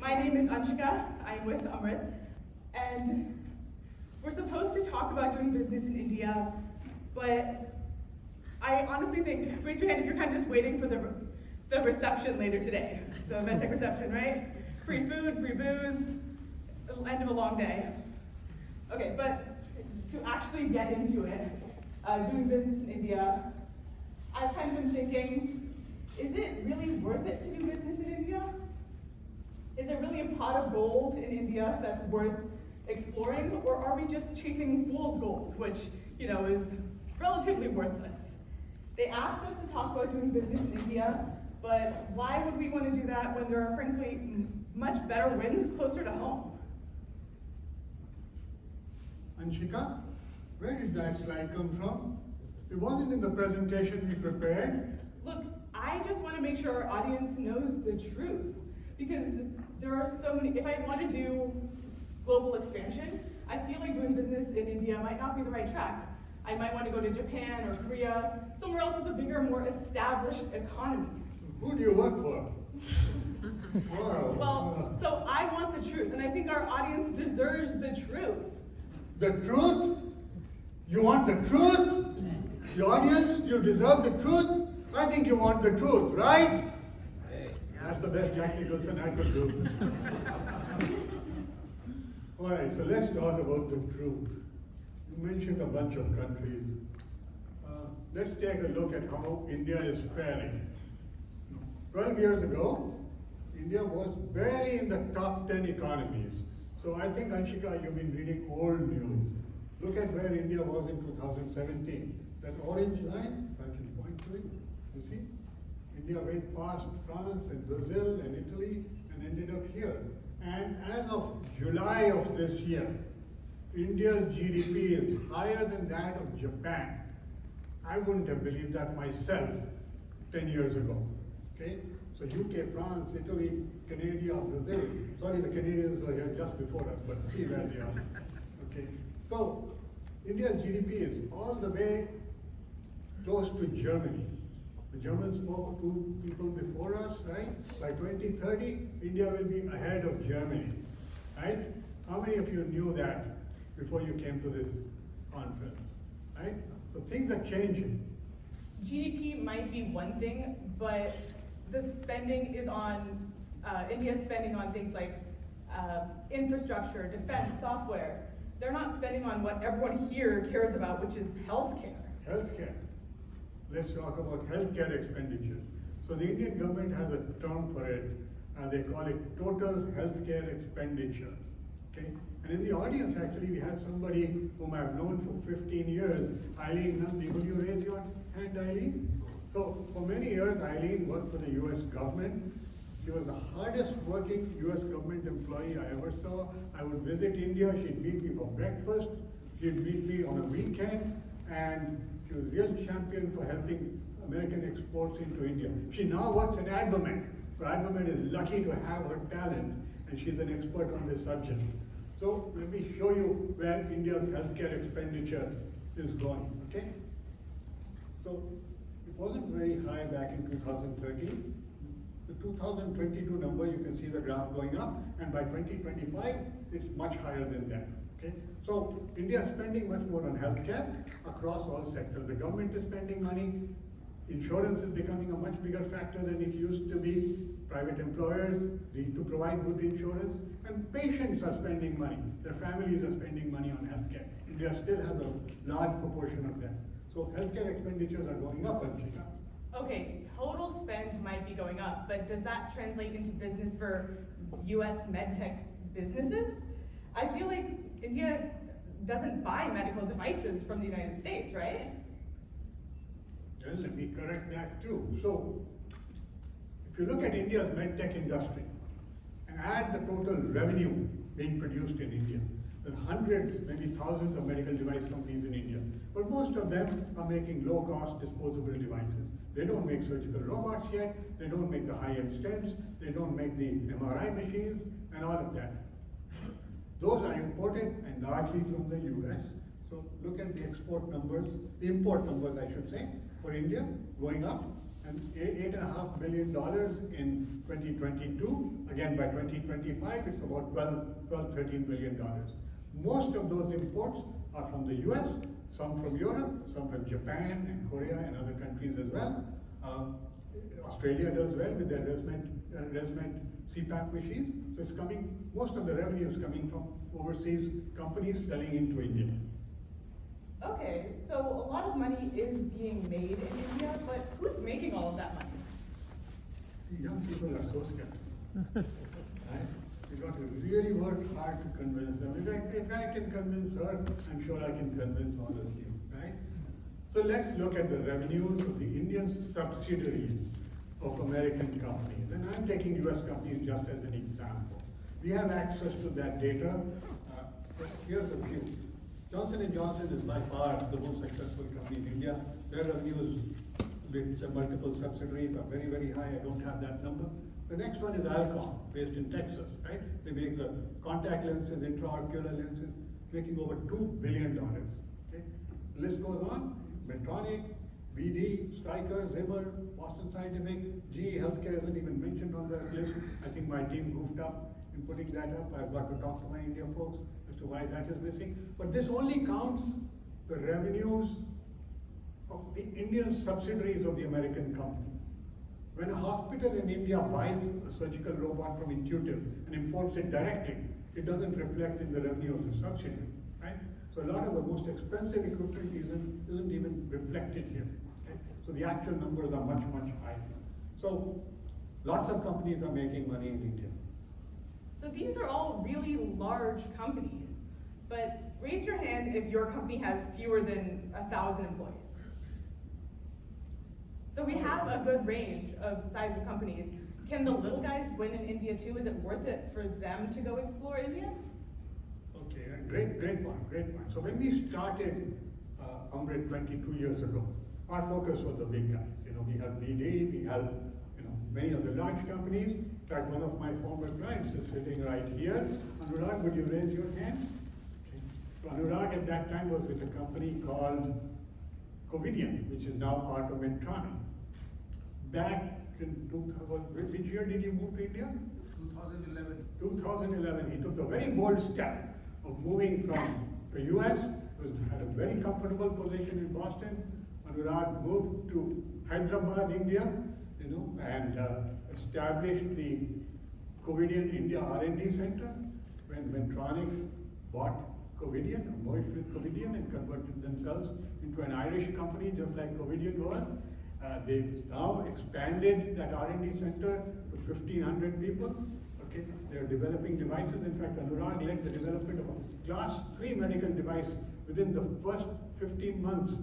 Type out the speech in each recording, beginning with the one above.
My name is Anshika. I'm with Amritt, and we're supposed to talk about doing business in India, but I honestly think, raise your hand if you're kind of just waiting for the reception later today, the MedTech reception, right? Free food, free booze, end of a long day. Okay, but to actually get into it, doing business in India, I've kind of been thinking, is it really worth it to do business in India? Is there really a pot of gold in India that's worth exploring, or are we just chasing fool's gold, which, is relatively worthless? They asked us to talk about doing business in India, but why would we want to do that when there are, frankly, much better wins closer to home? Anshika, where did that slide come from? It wasn't in the presentation we prepared. Look, I just want to make sure our audience knows the truth, because there are so many. If I want to do global expansion, I feel like doing business in India might not be the right track. I might want to go to Japan or Korea, somewhere else with a bigger, more established economy. Who do you work for? Wow. Well, so I want the truth, and I think our audience deserves the truth. The truth? You want the truth? The audience, you deserve the truth? I think you want the truth, right? That's the best Jack Nicholson I could do. All right, so let's talk about the truth. You mentioned a bunch of countries. Let's take a look at how India is faring. 12 years ago, India was barely in the top 10 economies. So I think, Anshika, you've been reading old news. Look at where India was in 2017. That orange line, if I can point to it, you see? India went past France and Brazil and Italy and ended up here. And as of July of this year, India's GDP is higher than that of Japan. I wouldn't have believed that myself 10 years ago. Okay? So UK, France, Italy, Canada, Brazil. Sorry, the Canadians were here just before us, but see where they are. Okay. So India's GDP is all the way close to Germany. The Germans spoke to people before us, right? By 2030, India will be ahead of Germany, right? How many of you knew that before you came to this conference, right? So things are changing. GDP might be one thing, but the spending is on, India's spending on things like infrastructure, defense, software. They're not spending on what everyone here cares about, which is healthcare. Healthcare. Let's talk about healthcare expenditure. So the Indian government has a term for it, they call it total healthcare expenditure. Okay? And in the audience, actually, we have somebody whom I've known for 15 years, Eileen Nandi. Would you raise your hand, Eileen? So for many years, Eileen worked for the US government. She was the hardest working US government employee I ever saw. I would visit India, she'd meet me for breakfast, she'd meet me on a weekend, and she was a real champion for helping American exports into India. She now works at Advamed. So Advamed is lucky to have her talent, and she's an expert on this subject. So let me show you where India's healthcare expenditure is going, okay? So it wasn't very high back in 2013. The 2022 number, you can see the graph going up, and by 2025, it's much higher than that. Okay? So India is spending much more on healthcare across all sectors. The government is spending money. Insurance is becoming a much bigger factor than it used to be. Private employers need to provide good insurance, and patients are spending money. Their families are spending money on healthcare. India still has a large proportion of that. So healthcare expenditures are going up, Anshika. Okay, total spend might be going up, but does that translate into business for US MedTech businesses? I feel like India doesn't buy medical devices from the United States, right? Well, let me correct that too. So, if you look at India's MedTech industry and add the total revenue being produced in India, there's hundreds, maybe thousands of medical device companies in India, but most of them are making low-cost disposable devices. They don't make surgical robots yet, they don't make the high-end stents, they don't make the MRI machines, and all of that. Those are imported and largely from the US. So look at the export numbers, the import numbers I should say, for India going up, and $8.5 billion in 2022. Again, by 2025, it's about $13 billion. Most of those imports are from the US, some from Europe, some from Japan and Korea and other countries as well. Australia does well with their ResMed CPAP machines. So it's coming, most of the revenue is coming from overseas companies selling into India. Okay, so a lot of money is being made in India, but who's making all of that money? Young people are so skeptical. Right? We got to really work hard to convince them. If I can convince her, I'm sure I can convince all of you, right? So let's look at the revenues of the Indian subsidiaries of American companies. And I'm taking US companies just as an example. We have access to that data. Here's a few. Johnson & Johnson is by far the most successful company in India. Their revenues with multiple subsidiaries are very, very high. I don't have that number. The next one is Alcon, based in Texas, right? They make the contact lenses, intraocular lenses, making over $2 billion. Okay? The list goes on. Medtronic, BD, Stryker, Zimmer, Boston Scientific, GE Healthcare isn't even mentioned on that list. I think my team goofed up in putting that up. I've got to talk to my India folks as to why that is missing. But this only counts the revenues of the Indian subsidiaries of the American companies. When a hospital in India buys a surgical robot from Intuitive and imports it directly, it doesn't reflect in the revenue of the subsidiary, right? So a lot of the most expensive equipment isn't even reflected here. Okay? So the actual numbers are much, much higher. So lots of companies are making money in India. So these are all really large companies, but raise your hand if your company has fewer than 1,000 employees. So we have a good range of size of companies. Can the little guys win in India too? Is it worth it for them to go explore India? Okay, great point. So when we started Amritt 22 years ago, our focus was the big guys. We had BD, we had many of the large companies. In fact, one of my former clients is sitting right here. Anurag, would you raise your hand? Okay. So Anurag at that time was with a company called Covidien, which is now part of Medtronic. Back in 2000, which year did you move to India? 2011. 2011. He took the very bold step of moving from the US, had a very comfortable position in Boston. Anurag moved to Hyderabad, India, and established the Covidien India R&D Center when Medtronic bought Covidien, merged with Covidien and converted themselves into an Irish company just like Covidien was. They've now expanded that R&D center to 1,500 people. Okay, they're developing devices. In fact, Anurag led the development of a Class 3 medical device within the first 15 months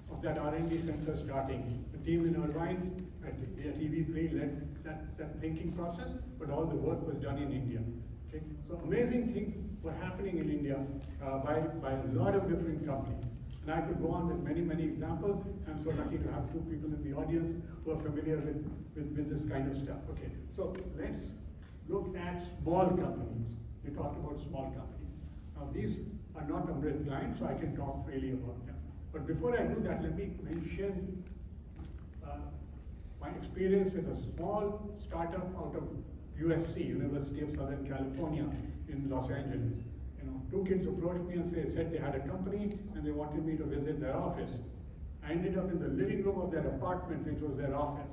of that R&D center starting. The team in Irvine at EV3 led that thinking process, but all the work was done in India. Okay, so amazing things were happening in India by a lot of different companies. And I could go on with many, many examples. I'm so lucky to have two people in the audience who are familiar with this kind of stuff. Okay, so let's look at small companies. We talked about small companies. Now these are not Amritt clients, so I can talk freely about them. But before I do that, let me mention my experience with a small startup out of USC, University of Southern California in Los Angeles. Two kids approached me and said they had a company and they wanted me to visit their office. I ended up in the living room of their apartment, which was their office,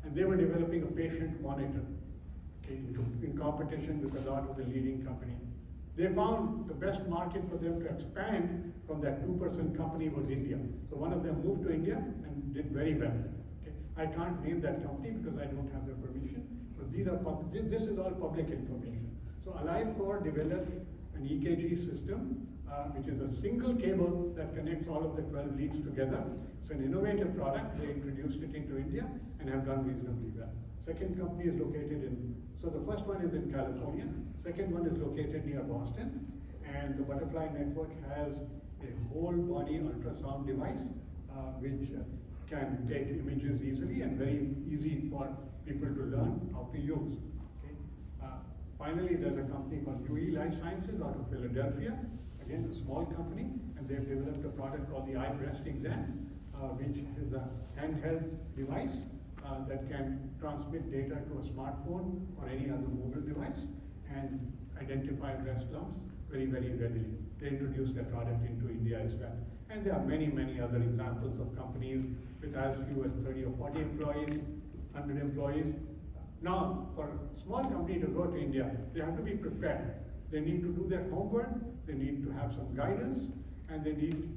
and they were developing a patient monitor, okay, in competition with a lot of the leading companies. They found the best market for them to expand from that 2% company was India. So one of them moved to India and did very well. Okay. I can't name that company because I don't have their permission, but this is all public information. So AliveCore developed an EKG system, which is a single cable that connects all of the 12 leads together. It's an innovative product. They introduced it into India and have done reasonably well. Second company is located so the first one is in California. Second one is located near Boston. And the Butterfly Network has a whole body ultrasound device, which can take images easily and very easy for people to learn how to use. Finally, there's a company called UE Life Sciences out of Philadelphia. Again, a small company, and they've developed a product called the eye breast exam, which is a handheld device that can transmit data to a smartphone or any other mobile device and identify breast lumps very, very readily. They introduced that product into India as well. And there are many, many other examples of companies with as few as 30 or 40 employees, 100 employees. Now, for a small company to go to India, they have to be prepared. They need to do their homework, they need to have some guidance, and they need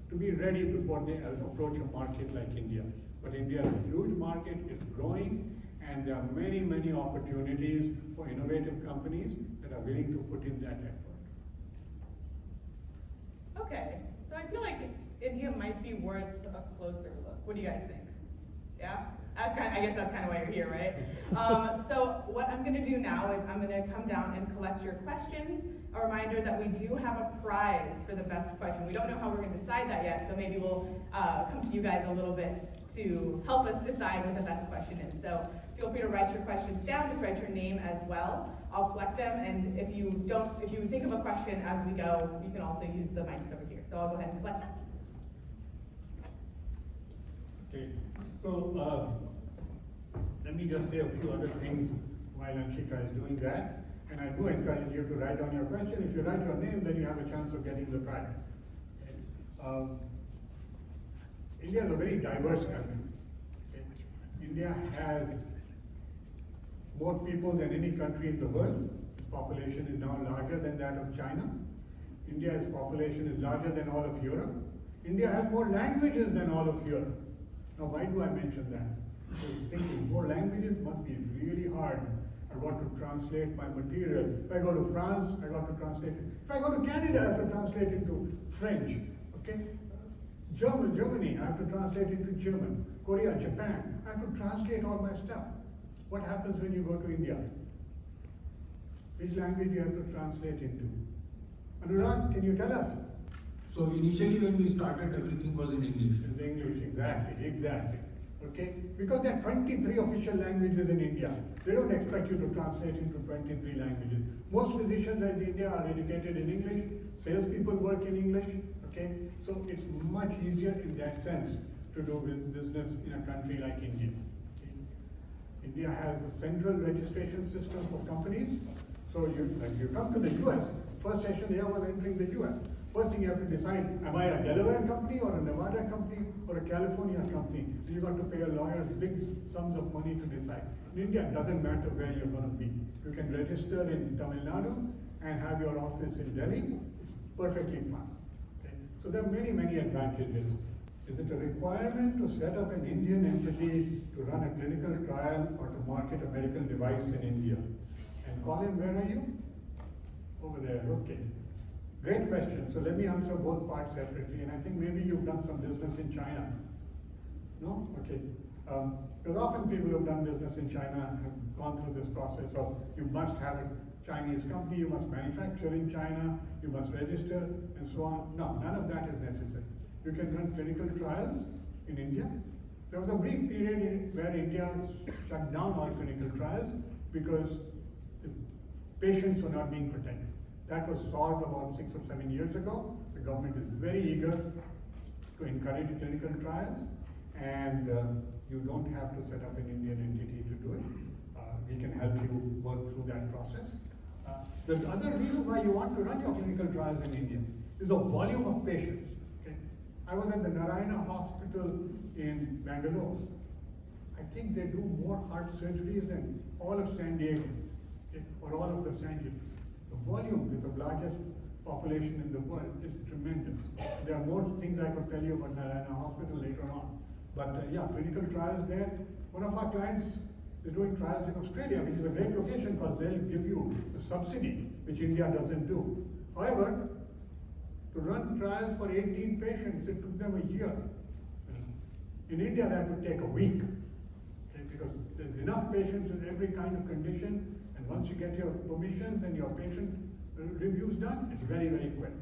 to be ready before they approach a market like India. But India is a huge market, it's growing, and there are many, many opportunities for innovative companies that are willing to put in that effort. Okay, so I feel like India might be worth a closer look. What do you guys think? Yeah? I guess that's kind of why you're here, right? So what I'm going to do now is I'm going to come down and collect your questions. A reminder that we do have a prize for the best question. We don't know how we're going to decide that yet, so maybe we'll come to you guys a little bit to help us decide what the best question is. So feel free to write your questions down. Just write your name as well. I'll collect them, and if you think of a question as we go, you can also use the mics over here. So I'll go ahead and collect them. Okay, so let me just say a few other things while Anshika is doing that. And I do encourage you to write down your question. If you write your name, then you have a chance of getting the prize. Okay. India is a very diverse country. Okay. India has more people than any country in the world. Its population is now larger than that of China. India's population is larger than all of Europe. India has more languages than all of Europe. Now, why do I mention that? Because thinking more languages must be really hard. I want to translate my material. If I go to France, I got to translate it. If I go to Canada, I have to translate it to French. Okay? Germany, I have to translate it to German. Korea, Japan, I have to translate all my stuff. What happens when you go to India? Which language do you have to translate into? Anurag, can you tell us? So initially when we started, everything was in English. In English, exactly. Okay? Because there are 23 official languages in India. They don't expect you to translate into 23 languages. Most physicians in India are educated in English. Salespeople work in English. Okay? So it's much easier in that sense to do business in a country like India. Okay? India has a central registration system for companies. So you come to the US, first session here was entering the US. First thing you have to decide, am I a Delaware company or a Nevada company or a California company? So you got to pay a lawyer big sums of money to decide. In India, it doesn't matter where you're going to be. You can register in Tamil Nadu and have your office in Delhi. It's perfectly fine. Okay? So there are many, many advantages. Is it a requirement to set up an Indian entity to run a clinical trial or to market a medical device in India? And Colin, where are you? Over there, okay. Great question. So let me answer both parts separately. And I think maybe you've done some business in China. No? Okay. Because often people who've done business in China have gone through this process of you must have a Chinese company, you must manufacture in China, you must register, and so on. No, none of that is necessary. You can run clinical trials in India. There was a brief period where India shut down all clinical trials because the patients were not being protected. That was solved about 6 or 7 years ago. The government is very eager to encourage clinical trials, and you don't have to set up an Indian entity to do it. We can help you work through that process. The other reason why you want to run your clinical trials in India is the volume of patients. Okay? I was at the Narayana Hospital in Bangalore. I think they do more heart surgeries than all of San Diego, okay? Or all of Los Angeles. The volume is the largest population in the world is tremendous. There are more things I could tell you about Narayana Hospital later on. But yeah, clinical trials there. One of our clients is doing trials in Australia, which is a great location because they'll give you the subsidy, which India doesn't do. However, to run trials for 18 patients, it took them a year. In India, that would take a week, okay, because there's enough patients in every kind of condition. And once you get your permissions and your patient reviews done, it's very, very quick.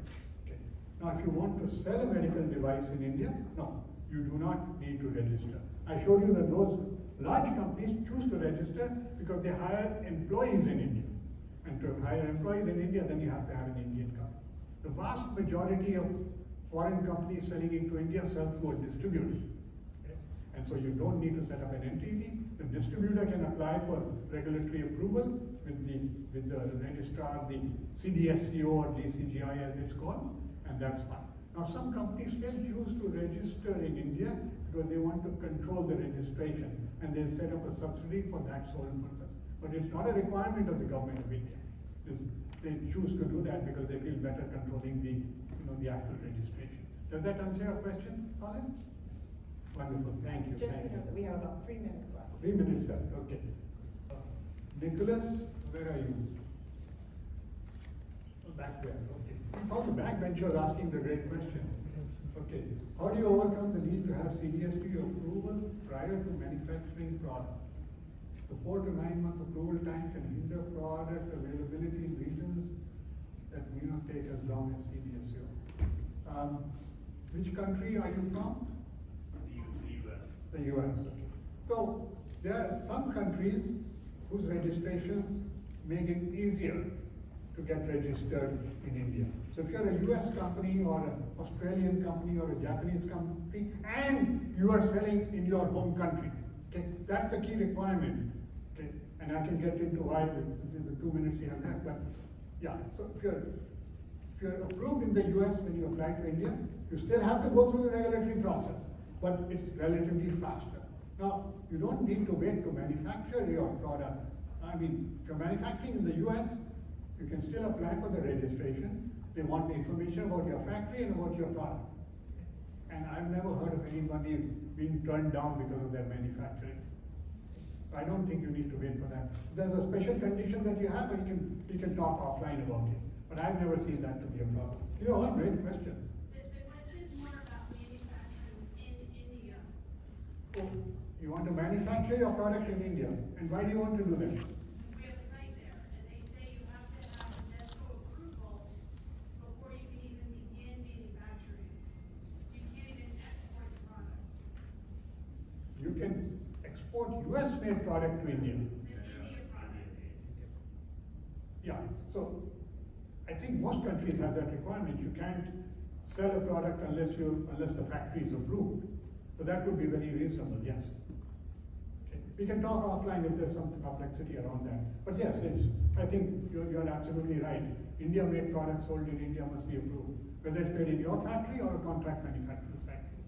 Okay. Now, if you want to sell a medical device in India, no, you do not need to register. I showed you that those large companies choose to register because they hire employees in India. And to hire employees in India, then you have to have an Indian company. The vast majority of foreign companies selling into India sell through a distributor. Okay. And so you don't need to set up an entity. The distributor can apply for regulatory approval with the registrar, the CDSCO or DCGI as it's called, and that's fine. Now some companies still choose to register in India because they want to control the registration, and they set up a subsidy for that sole purpose. But it's not a requirement of the government of India. They choose to do that because they feel better controlling the actual registration. Does that answer your question, Colin? Wonderful, thank you. Just thank to know you. that we have about 3 minutes left. 3 minutes left, okay. Nicholas, where are you? Oh, back there, okay. How the backbencher asking the great questions. Okay, how do you overcome the need to have CDSP approval prior to manufacturing product? The 4 to 9 month approval time can hinder product availability in regions that may not take as long as CDSO. Which country are you from? The US. The US, okay. So there are some countries whose registrations make it easier to get registered in India. So if you're a US company or an Australian company or a Japanese company and you are selling in your home country, okay, that's a key requirement. Okay, and I can get into why within the 2 minutes we have left, but yeah, so if you're approved in the US when you apply to India, you still have to go through the regulatory process, but it's relatively faster. Now, you don't need to wait to manufacture your product. I mean, if you're manufacturing in the US, you can still apply for the registration. They want the information about your factory and about your product. And I've never heard of anybody being turned down because of their manufacturing. I don't think you need to wait for that. If there's a special condition that you have, we can talk offline about it. But I've never seen that to be a problem. These are all great questions. The question is more about manufacturing in India. So, you want to manufacture your product in India, and why do you want to do that? We have a site there, and they say you have to have medical approval before you can even begin manufacturing. So you can't even export the product. You can export US-made product to India. The India product. Yeah, so I think most countries have that requirement. You can't sell a product unless the factory is approved. So that would be very reasonable, yes. Okay. We can talk offline if there's some complexity around that. But yes, I think you're absolutely right. India-made products sold in India must be approved, whether it's made in your factory or a contract manufacturer's factory.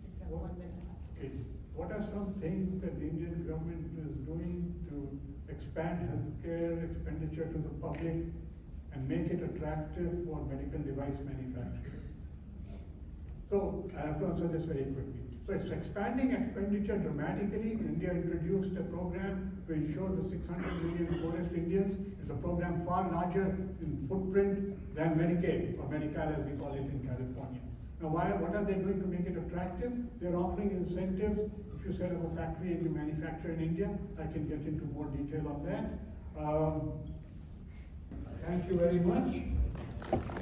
Just have 1 minute left. Okay. What are some things that the Indian government is doing to expand healthcare expenditure to the public and make it attractive for medical device manufacturers? So I have to answer this very quickly. So it's expanding expenditure dramatically. India introduced a program to ensure the 600 million poorest Indians. It's a program far larger in footprint than Medicaid, or Medi-Cal as we call it in California. Now what are they doing to make it attractive? They're offering incentives. If you set up a factory and you manufacture in India, I can get into more detail on that. Thank you very much.